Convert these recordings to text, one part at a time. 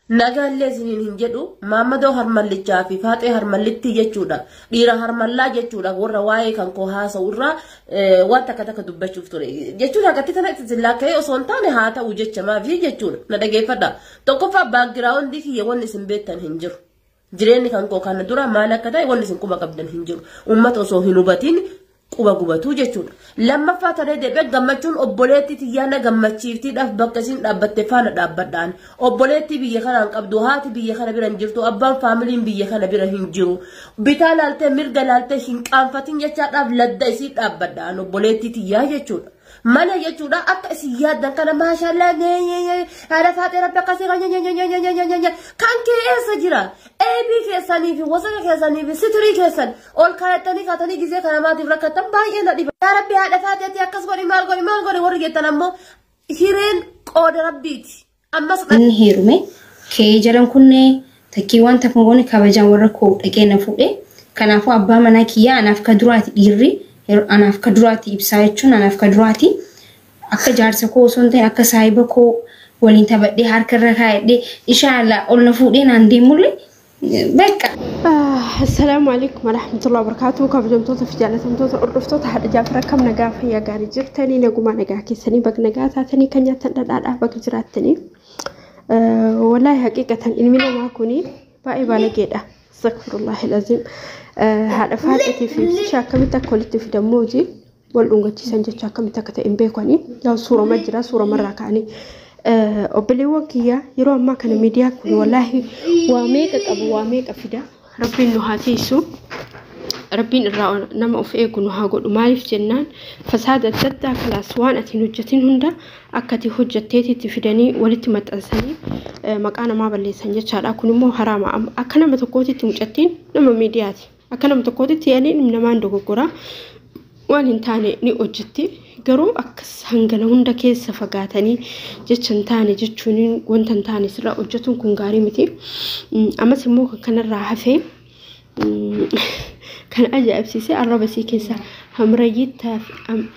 nagallee sinin hin jedhu Maammadoo harmallichaa fi Faaxee harmallitti jechuudha dhiira harmallaa jechuudha warra waa'ee kan koo haasa'urraa wanta akka dubbachuuf ture jechuudha gatti tana itti zillaakee osoo hin taane haa ta'u jecha maafi jechuudha na dhageeffadha tokkoffaa baagiraawundi kiyya wanni isin beektan hin jiru jireenyi kan koo kana dura maal akka ta'e wanni isin quba qabdan hin jiru ummata osoo hin hubatiin quba gubatu jechuudha lammaffaa ta'ee deebi'ee gammachuun obboleetti tiyyaana gammachiiftiidhaaf bakka isin dhaabbatte faana dhaabbadhaan obboleetti biyya kanaan qabdu haati biyya kana bira hin jirtu abbaan faamiliin biyya kana bira hin jiru bitaa laaltee mirga laaltee hin qaanfatin jechaadhaaf ladda isii dhaabbadhaan obboleetti tiyyaa jechuudha mana jechuudha akka isin yaaddan kana maashaallah haala Faaxee rabbi akkasii kan keessa jira eebii keessanii fi wasana keessanii fi sitirii keessan ol kaayatanii kaatanii gizee kana maatiif rakkatan baay'ee na dhiba yaa rabbi haadha Faaxeetti akkas godhi maal godhi warri jettan ammoo hireen qooda rabbiiti ammas inni heerume kee jalan kunne takkii wanta kun kabajaan warra koo dhaqee na fuudhe kanaafuu abbaa manaa kiyyaa anaaf ka duraati dhiirri anaaf ka duraati ibsaa jechuun anaaf ka duraati akka jaarsa koo osoo hin ta'in akka saahiba koo waliin taphadhee harkarra kaa'edhee inshallah ol na fuudhee naan deemullee bakka. Assalaamu alaykum warahmatullahi wabarakatuh kabajamtoota fi jaalatamtoota hordoftoota haadha Jaafar akkam nagaa fayyaa gaarii jirtanii naguma nagaa keessanii bak nagaa taatanii kan nyaatan dhadhaadhaa bakka jiraattanii wallahi haqiiqatan ilmi namaa kuni baay'ee baalageedha astaghfirullahi alazim haadha Faaxeetii fi shaakamitti akka walitti fidamuu hojii wal dhungachiisan jecha akkamitti akka ta'e hin beekani yaa suurama jira suuramarraa ka'anii obboleewwan kiyya yeroo ammaa kana miidiyaa kun wallahi waa meeqa qabu waa meeqa fida rabbiin nu haa tiisu rabbiin irraa nama of eegu nu haa godhu maaliif jennaan fasaada adda kalaas waan atiin hojjetin hunda akka ati hojjetteetitti fidanii walitti maxxansanii maqaa namaa balleessan jechaadha kun immoo haraama akka nama tokkootitti mucattiin nama miidiyaati akka nama tokkootitti yaanii namaan dogoggora waan hin taane ni hojjetti garuu akka hangana hunda keessa fagaatanii jecha hin taane jechuun wanta hin taane sirraa hojjetuun kun gaarii miti ammas immoo kanarraa hafee kan ajaa'ibsiisee arraba sii keessa hamrayyittaa fi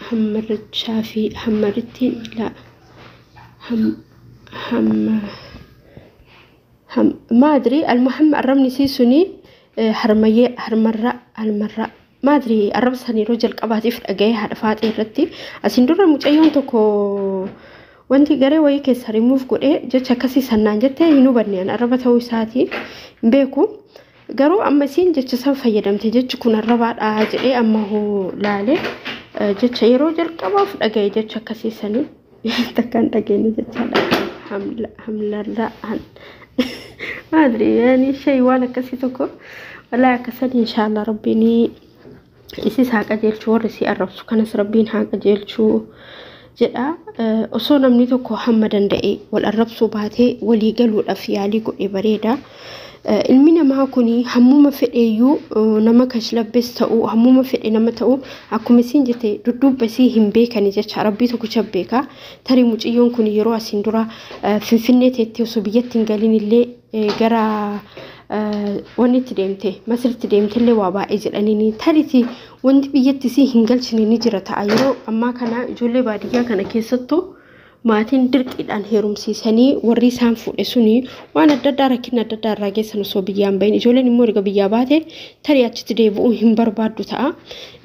hammarichaa fi hammarittiin la ما أدري المهم الرمني سيسوني هرمية هرمرة المرة ما أدري الرب سني رجل قباتي في أجاي هذا فات إيرتي أسندورا مجايون تكو وانتي غري ويك سريموف قولي جت كسي سنان جت هينو بني أنا الرب توي ساعتي بيكو قرو أما سين جت سام فيدم تجت كون الرب أجري أما هو لالي جت رجل قبا في أجاي جت كسي سني تكان أجاني جت حمل لا ما أدري يعني شيء ولا كسيتكو ولا كسد إن شاء الله ربيني إيش هاك أجيلشوا رسي الرب كان ربين هاك أجيلشوا جدا أصلا منيتكو حمدن دقي والرب صباته ولي قالوا الأفيالي قولي بريدة المينا ما كوني همومة في أيو نمكش لبستو همومة في نمتو أكو مسين جتي ردوب بسي هم بيكا نجت ربي تكو شبيكا تري مجيون كوني يروى سندورا في فنيتي تيوسوبيات تنقلين اللي جرى ونيت ديمتي مصر تديمتي اللي وابا إجل أنيني تاريتي وانت بيتسي هنقلشني نجرة تعيرو أما كان جولي بادية كان كيستو maatiin dirqiidhaan heerumsiisanii warri isaan fuudhesuni waan adda addaa geessan osoo biyyaan bahin ijoolleen immoo erga biyyaa baate tarii achitti deebi'uu hin barbaaddu ta'a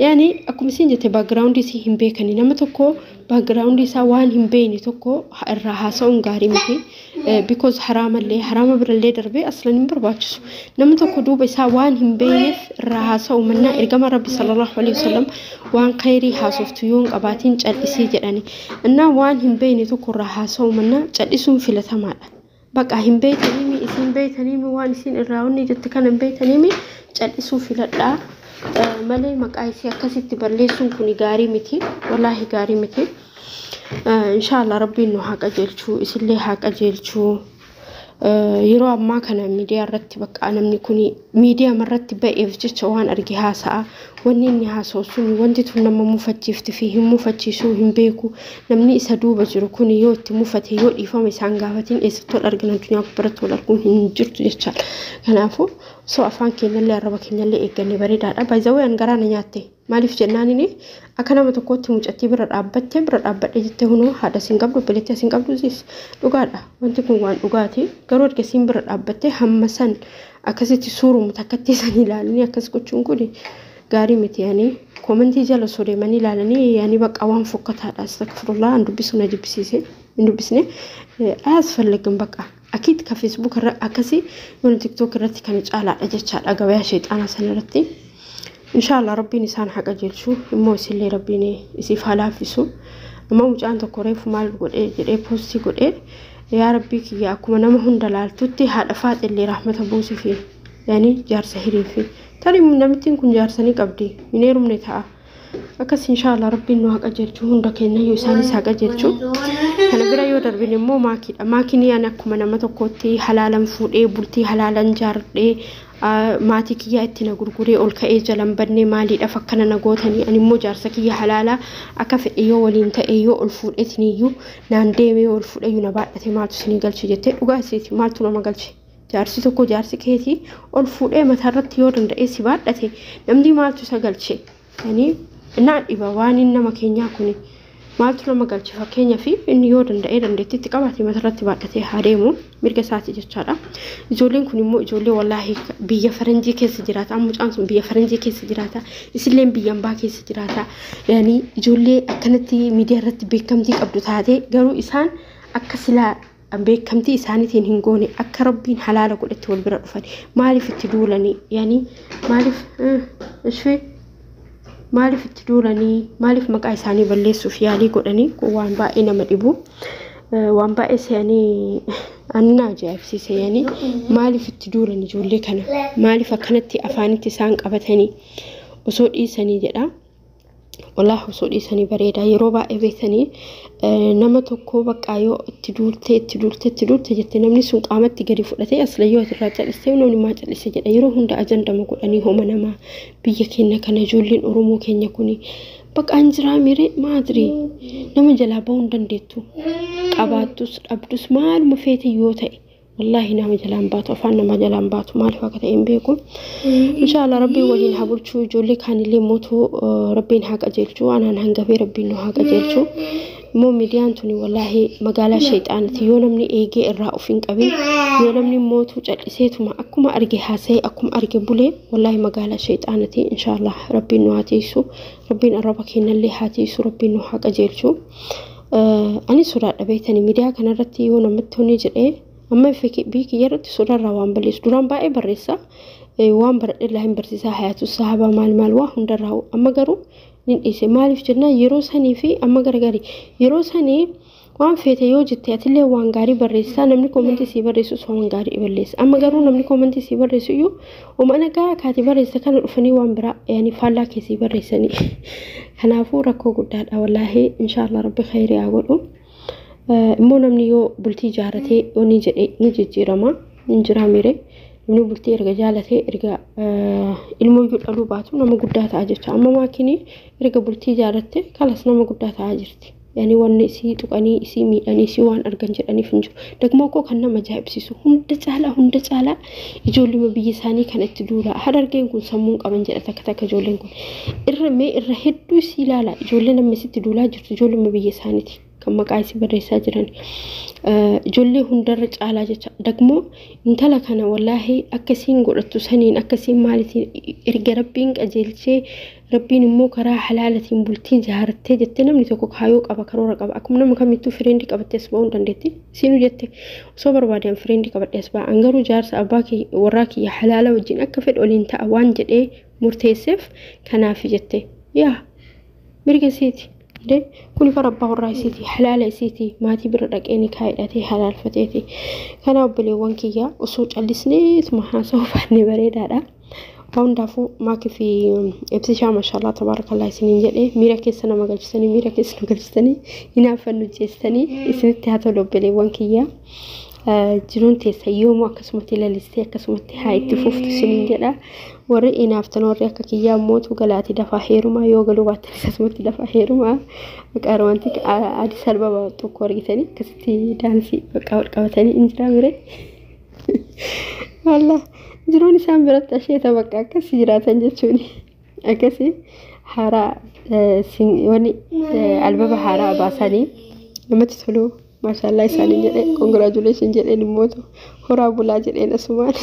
yaani akkuma isin jette background isii hin beekani nama tokko background isaa waan hin beekne tokko irraa haasa'uun gaarii miti because harama birallee darbee aslan hin barbaachisu nama tokko duuba isaa waan hin beekneef irraa haasa'u mannaa ergama rabbi sallallahu alaihi wasallam waan khayrii haasoftu yoon qabaatiin cal'isii jedhani innaa waan hin beekne tokko irraa haasa'u mannaa cal'isuun filatamaadha baqa hin beekaniimi isin beekaniimi waan isin irraa wanni jette kana hin beekaniimi cal'isuu filadhaa malee maqaa isii akkasitti balleessuun kun gaarii miti wallahi gaarii miti inshallah rabbiin nu haa qajeelchuu isillee haa qajeelchuu yeroo ammaa kana miidiyaa irratti bakka namni kun miidiyaa marratti ba'eef jecha waan arge haasa'a wanni inni haasa'u sun wanti tun nama mufachiifti fi hin mufachiisuu hin beeku namni isa duuba jiru kun yoo itti mufate yoo dhiifame isaan gaafatiin eessatti argina addunyaa gubbaratti wal arguun hin jirtu jechaadha kanaafuu soo afaan keenyallee arraba keenyallee eegganne bareedaadha baay'ee angaraana nyaatte maaliif jennaan inni akka nama tokkotti mucattii bira dhaabbadhe jettee hunoo haadha siin qabdu bileetti siin qabdu siis dhugaadha wanti kun waan dhugaati garuu erga siin bira dhaabbattee hamma san akkasitti suurumu takkatti san ilaalanii akkas gochuun kun gaarii miti yaani komentii jala soo deemanii ilaalanii yaani bakka waan fokkataadha astagfirullah an dubbisu na jibbisiise hin dubbisne ayasfallegin bakka akid ka Facebook irra akkasi yoon TikTok irratti kan caalaadha jechaadha gabayaa shayxaana sanarratti inshallah rabbiin isaan haqa jechu immoo isillee rabbiin isiif halaafisu amma mucaan tokko reefu maal godhee jedhee poostii godhee yaa rabbii kiyya akkuma nama hunda laaltutti haadha faaxillee rahmata buusifi yaani jaarsa hiriifi tarii namittiin kun jaarsanii qabdi hin heerumne ta'a akkas inshallah rabbiin nu haqa jechu hunda keenya yoo isaanis haqa jechu kana bira yoo darbin immoo maakiidha maakiin yaan akkuma nama tokkotti halaalan fuudhee bultii halaalan jaardhee maatii kiyya itti na gurguree ol ka'ee jalan badne maaliidhaaf akkana na gootanii ani immoo jaarsa kiyya halaala akka fedhe yoo waliin ta'e yoo ol fuudhetiniyyuu naan deemee ol fuudheyyuu na baadhate maaltu isinii galche jettee dhugaa isiiti maaltu nama galche jaarsi tokko jaarsi keetii ol fuudhee mataarratti yoo danda'e si baadhate namni maaltu isa galche yani naa dhiba waan nama keenyaa kuni maaltu nama galche fakkeenya fi inni yoo danda'e dandeettitti qabaate mataarratti baadhatee haa deemu mirga isaati jechaadha ijoolleen kun immoo ijoollee wallaahi biyya faranjii keessa jiraata mucaan sun biyya faranjii keessa jiraata isilleen biyya ambaa keessa jiraata yani ijoollee akkanatti miidiyaa irratti beekamtii qabdu taate garuu isaan akka silaa beekamtii isaaniitiin hin goone akka rabbiin halaala godhatti wal bira dhufan maaliif itti duulanii yani maaliif itti duulanii maaliif maqaa isaanii balleessuuf yaalii godhanii waan baay'ee nama dhibu waan baay'ee se'anii annaa ajaa'ibsiise yani maaliif itti duulanii ijoollee kana maaliif akkanatti afaanitti isaan qabatanii osoo dhiisanii jedha wallahi osoo dhiisanii bareeda yeroo baay'ee beektanii nama tokko bakka yoo itti duulte jettee namni sun qaamatti gadi fudhatee aslayyoo irraa callisee namni maa callise jedha yeroo hunda ajandama godhanii homa nama biyya keenya kana ijoolleen Oromoo keenya kuni bakka anjiraa mire maadri nama jalaa ba'uu dandeettu qabaattus dhabdus maaluma feete yoo ta'e والله نعم جلان باتو أفعلنا ما جلان باتو مالي فاكت بيكم إن شاء الله ربي ولين هبولشو جولي كان اللي موتو ربين حق أجلشو أنا هنقفي ربي إنه حق أجلشو مو مديانتوني والله مقالة شيطانتي يونمني إيجي الرأو فين قبل يونمني موتو جلسيتو ما أكو ما أرجي حاسي أكو ما أرجي بولي والله مقالة شيطانتي إن شاء الله ربي إنه هاتيسو ربي أربك هنا اللي هاتيسو ربي إنه حق أجلشو أنا سورة بيتني مديا كان رتي يونمتوني جري أما في بيك يرد سورة روان بليس دوران باي بريسا وان بر الله برسيسا حياة الصحابة مال واحد درهو أما قرو نيسي مالف جنا يروس هني في أما قرقاري يروس هني وان فيتا يوجد تأتلي وان قاري بريسا نمني كومنتي سي بريسو وان قاري بريس أما قرو نمني كومنتي سي بريسو يو وما أنا كاتي بريسا كان الأفني وان برا يعني فالا كيسي بريساني هنافو ركو قدال والله إن شاء الله ربي خيري أقولو immoo namni yoo bultii jaaratee oni jedhee ni jijjiirama injira mire namni bultii erga jaalatee erga ilmoo iyyuu dhaluu baatu nama guddaa ta'a jecha amma maakini erga bultii jaalatte kalas nama guddaa ta'a jirti yani wanni isii tuqanii isii miidhanii isii waan argan jedhaniif hin jiru dagmoo koo kan nama ajaa'ibsiisu hunda caalaa ijoollee biyya isaanii kan itti duula harargeen kun sammuun qaban jedha takka ijoolleen kun irra hedduu isii ilaala ijoollee namni sitti duulaa jirtu ijoollee biyya isaaniiti كما قايس بريسا جران جولي هندر على جتا دقمو انتلا كان والله أكسين قرأتو سنين أكسين مالتي إرقى ربين أجيلشي ربين مو كرا حلالة بلتين جهارتي جتنا من توقع هايوك أبا كرورك أبا أكمنا مكاميتو فريندك أبا تسبعون دندتي سينو جتي وصبر بعدين فريندك أبا تسبع أنقرو جارس أباكي وراكي يا حلالة وجين أكفر أولين تأوان جدي مرتيسف كنافي جتي يا مرقى سيتي ده كل فربا الرئيسيتي حلال سيتي ما تبردك إني كايدتي حلال فتيتي كان أبلي وانكيا وصوت السنيت ما حاسوف عني بريد هذا وندافو ماك في ابتسام ما شاء الله تبارك الله سنين جدي ميراكي سنة ما قلتني ميراكي سنة قلتني هنا فنوجستني اسمتي هاتو بلي وانكيا جنون تسيوم وكسمتي للستي كسمتي هاي تفوفت سنين جدا ورئينا افتنور ريكا كيا موت وقلاتي دفا حيرما يوغلو باتر كسمتي دفا حيرما وكاروانتك عادي سلبا بطوكوري ثاني كستي دانسي وكاوركاوتاني انجرا مري والله جروني سام برات أشياء تبقى كسي جراتن جتوني أكسي haaraa wani albaba haaraa baasanii namatti tolu maashaallah isaanii jedhee congratulation jedheen immoo horaa bulaa jedheen asumaan